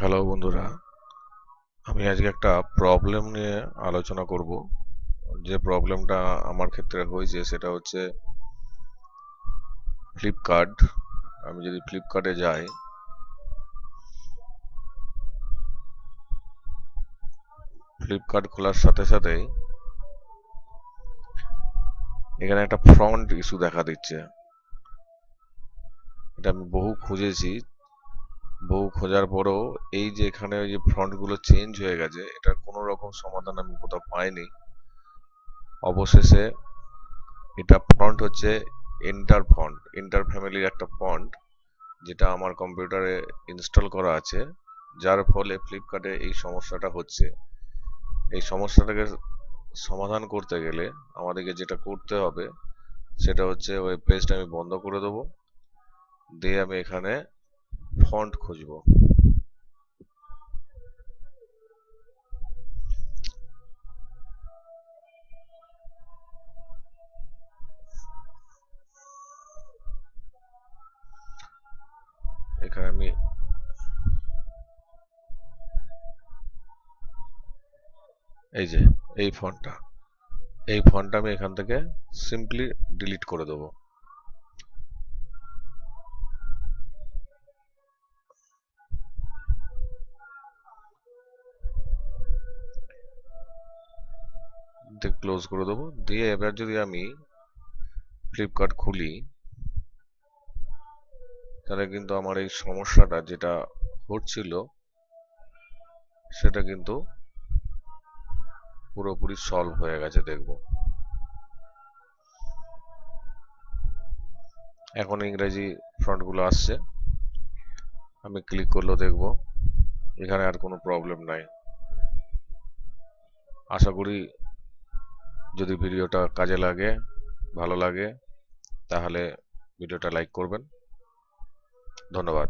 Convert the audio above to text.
Hello বন্ধুরা, আমি আজকে একটা প্রবলেম নিয়ে আলোচনা করব। যে প্রবলেমটা আমার ক্ষেত্রে হয়েছে সেটা হচ্ছে ফ্লিপকার্ট। আমি যদি ফ্লিপকার্টে যাই, ফ্লিপকার্ট খোলার সাথে সাথেই এখানে একটা ফ্রন্ট ইস্যু দেখা দিচ্ছে। এটা আমি বহু খুঁজেছি, বহু খোঁজার পরেও এই যে এখানে ওই যে ফ্রন্টগুলো চেঞ্জ হয়ে গেছে, এটার কোনো রকম সমাধান আমি কোথাও পাইনি। অবশেষে এটা ফন্ট হচ্ছে ইন্টার ফ্যামিলির একটা ফন্ট, যেটা আমার কম্পিউটারে ইনস্টল করা আছে, যার ফলে ফ্লিপকার্টে এই সমস্যাটা হচ্ছে। এই সমস্যাটাকে সমাধান করতে গেলে আমাদেরকে যেটা করতে হবে সেটা হচ্ছে ওয়েব পেজটা আমি বন্ধ করে দেবো, দিয়ে আমি এখানে ফন্ট খুঁজবো। এখানে আমি এই যে এই ফন্টটা আমি এখান থেকে সিম্পলি ডিলিট করে দেবো। দিয়ে ক্লোজ করে দেবো। দিয়ে এবার যদি আমি ফ্লিপকার্ট খুলি, তাহলে কিন্তু আমার এই সমস্যাটা যেটা হচ্ছিল সেটা কিন্তু পুরোপুরি সলভ হয়ে গেছে, দেখবো। এখন ইংরেজি ফন্টগুলো আসছে, আমি ক্লিক করলেও দেখবো এখানে আর কোনো প্রবলেম নাই। আশা করি যদি ভিডিওটা কাজে লাগে, ভালো লাগে, তাহলে ভিডিওটা লাইক করবেন। ধন্যবাদ।